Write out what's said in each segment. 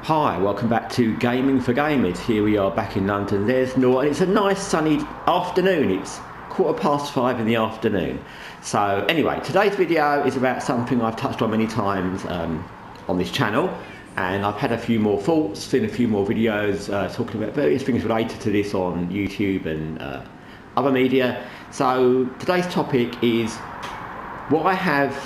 Hi, welcome back to Gaming for Gamers. Here we are back in London. There's Nor, and it's a nice sunny afternoon. It's 5:15 in the afternoon. So anyway, today's video is about something I've touched on many times on this channel, and I've had a few more thoughts, seen a few more videos talking about various things related to this on YouTube and other media. So today's topic is why have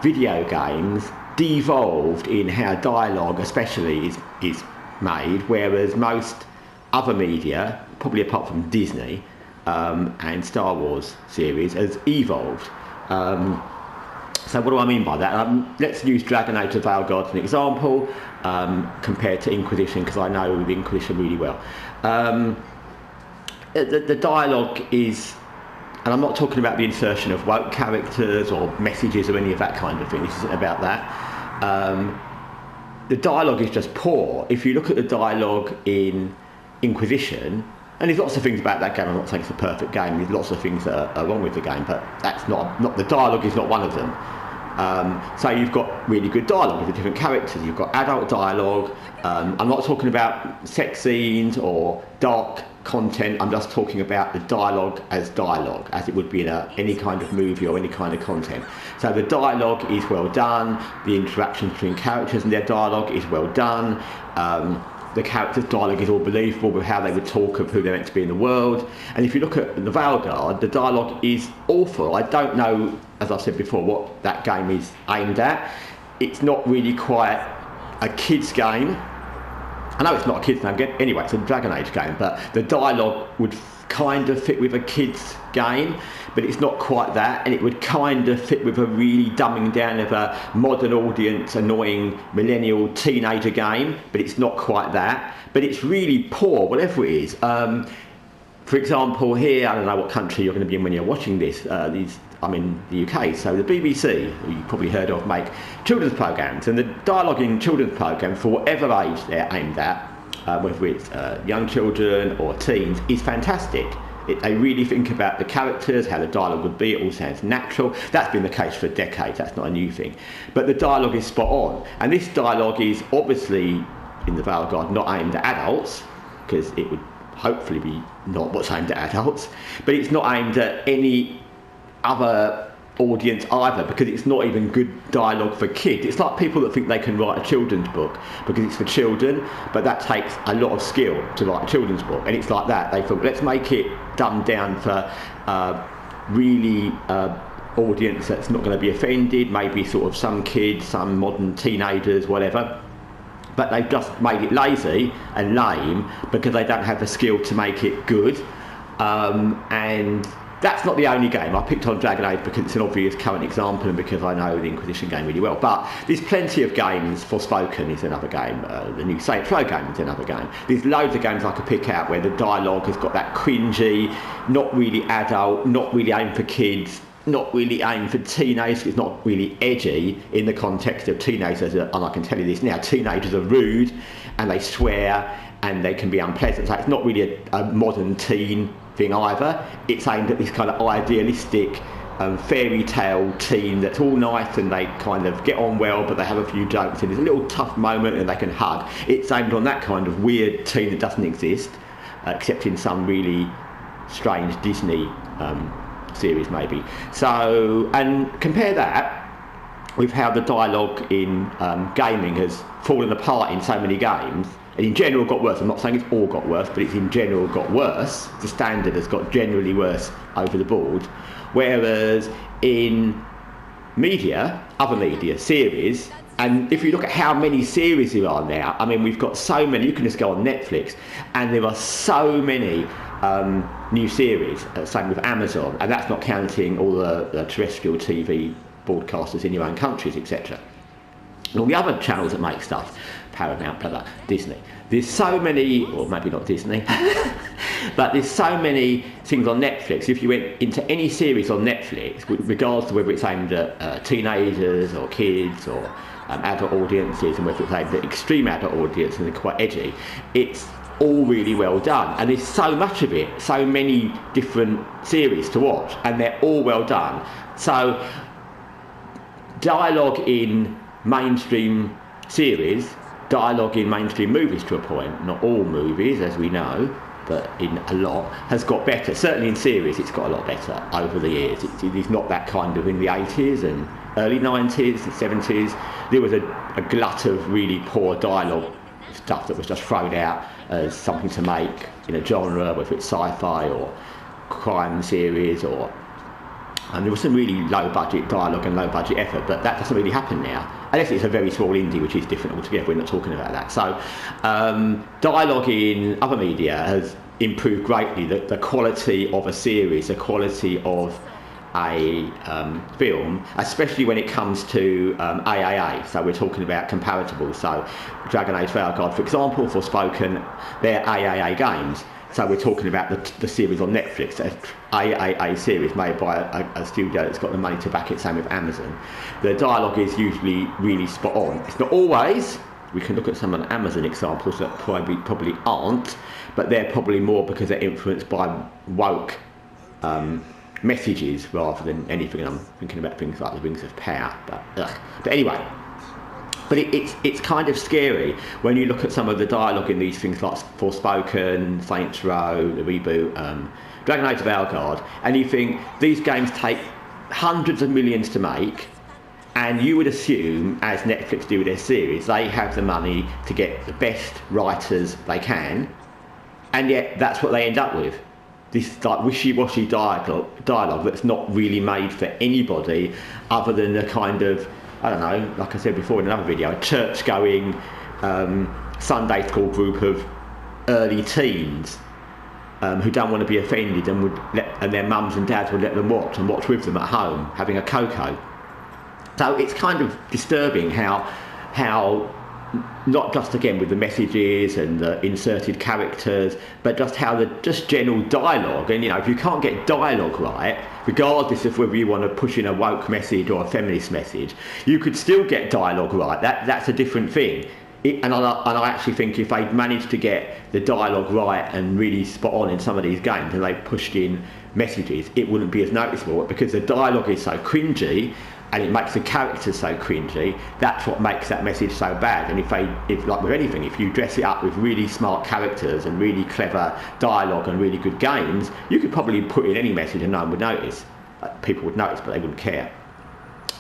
video games devolved in how dialogue especially is made, whereas most other media, probably apart from Disney and Star Wars series, has evolved. So what do I mean by that? Let's use Dragon Age The Veilguard as an example, compared to Inquisition, because I know the Inquisition really well. The dialogue is, and I'm not talking about the insertion of woke characters or messages or any of that kind of thing. This isn't about that. The dialogue is just poor. If you look at the dialogue in Inquisition, and there's lots of things about that game, I'm not saying it's a perfect game, there's lots of things that are wrong with the game, but that's not the dialogue is not one of them. So you've got really good dialogue with the different characters. You've got adult dialogue. I'm not talking about sex scenes or dark content. I'm just talking about the dialogue, as it would be in any kind of movie or any kind of content. So the dialogue is well done. The interaction between characters and their dialogue is well done. The characters' dialogue is all believable with how they would talk of who they're meant to be in the world. And if you look at The Veilguard, the dialogue is awful. I don't know, as I've said before, what that game is aimed at. It's not really quite a kid's game. I know it's not a kid's game, anyway, it's a Dragon Age game, but the dialogue would kind of fit with a kid's game, but it's not quite that, and it would kind of fit with a really dumbing down of a modern audience, annoying millennial teenager game, but it's not quite that. But it's really poor, whatever it is. For example, here, I don't know what country you're going to be in when you're watching this, I'm in the UK, so the BBC, who you've probably heard of, make children's programmes, and the dialogue in children's programmes, for whatever age they're aimed at, whether it's young children or teens, is fantastic. They really think about the characters, how the dialogue would be. It all sounds natural. That's been the case for decades. That's not a new thing. But the dialogue is spot on. And this dialogue is obviously, in The Veilguard, not aimed at adults, because it would hopefully be not what's aimed at adults. But it's not aimed at any other audience either, because it's not even good dialogue for kids. It's like people that think they can write a children's book because it's for children, but that takes a lot of skill to write a children's book, and it's like that. They thought, let's make it dumbed down for really audience that's not going to be offended, maybe sort of some kids, some modern teenagers, whatever, but they've just made it lazy and lame because they don't have the skill to make it good. And that's not the only game. I picked on Dragon Age because it's an obvious current example and because I know the Inquisition game really well. But there's plenty of games. Forspoken is another game. The new Saints Row game is another game. There's loads of games I could pick out where the dialogue has got that cringy, not really adult, not really aimed for kids, not really aimed for teenagers. It's not really edgy in the context of teenagers. And I can tell you this now, teenagers are rude and they swear and they can be unpleasant. So it's not really a modern teen thing either. It's aimed at this kind of idealistic fairy tale teen that's all nice and they kind of get on well, but they have a few jokes and there's a little tough moment and they can hug. It's aimed on that kind of weird teen that doesn't exist, except in some really strange Disney series maybe. So, and compare that with how the dialogue in gaming has fallen apart in so many games, and in general got worse. I'm not saying it's all got worse, but it's in general got worse. The standard has got generally worse over the board. Whereas in media, other media, series, and if you look at how many series there are now, I mean, we've got so many. You can just go on Netflix, and there are so many new series, same with Amazon, and that's not counting all the terrestrial TV broadcasters in your own countries, etc. And all the other channels that make stuff, Paramount, blah, blah, Disney. There's so many, or maybe not Disney, but there's so many things on Netflix. If you went into any series on Netflix, regardless of whether it's aimed at teenagers or kids or adult audiences, and whether it's aimed at extreme adult audiences and they're quite edgy, it's all really well done. And there's so much of it, so many different series to watch, and they're all well done. So dialogue in mainstream series dialogue in mainstream movies to a point. Not all movies, as we know, but in a lot, has got better. Certainly in series, it's got a lot better over the years. It's not that kind of in the 80s and early 90s and 70s. There was a glut of really poor dialogue stuff that was just thrown out as something to make in a genre, whether it's sci-fi or crime series, or and there was some really low budget dialogue and low budget effort, but that doesn't really happen now, unless it's a very small indie, which is different altogether. We're not talking about that. So dialogue in other media has improved greatly. The quality of a series, the quality of a film, especially when it comes to AAA. So we're talking about comparables. So Dragon Age Veilguard, for example, Forspoken, they're AAA games. So we're talking about the series on Netflix, an AAA series made by a studio that's got the money to back it, same with Amazon. The dialogue is usually really spot on. It's not always. We can look at some of the Amazon examples that probably aren't, but they're probably more because they're influenced by woke messages rather than anything. And I'm thinking about things like the Rings of Power. But anyway. But it's kind of scary when you look at some of the dialogue in these things like Forspoken, Saints Row, the reboot, Dragon Age The Veilguard, and you think these games take hundreds of millions to make, and you would assume, as Netflix do with their series, they have the money to get the best writers they can, and yet that's what they end up with. This like wishy-washy dialogue that's not really made for anybody other than the kind of, I don't know, like I said before in another video, a church-going Sunday school group of early teens who don't want to be offended and their mums and dads would let them watch with them at home, having a cocoa. So it's kind of disturbing how not just again with the messages and the inserted characters, but just how the general dialogue, and if you can't get dialogue right, regardless of whether you want to push in a woke message or a feminist message, you could still get dialogue right. That's a different thing. And I actually think if they'd managed to get the dialogue right and really spot on in some of these games, and they pushed in messages, it wouldn't be as noticeable, because the dialogue is so cringy and it makes the characters so cringy. That's what makes that message so bad. And if like with anything, if you dress it up with really smart characters and really clever dialogue and really good games, you could probably put in any message and no one would notice. People would notice, but they wouldn't care.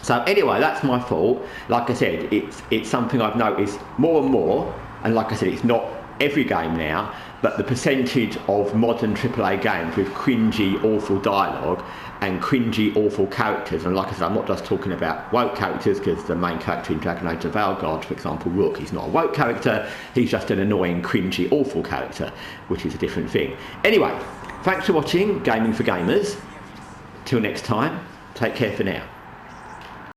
So anyway, that's my fault. Like I said, it's something I've noticed more and more, and like I said, it's not every game now, but the percentage of modern AAA games with cringy, awful dialogue and cringy, awful characters, and like I said, I'm not just talking about woke characters, because the main character in Dragon Age The Veilguard, for example, Rook, he's not a woke character, he's just an annoying, cringy, awful character, which is a different thing. Anyway, thanks for watching Gaming for Gamers. Till next time, take care for now.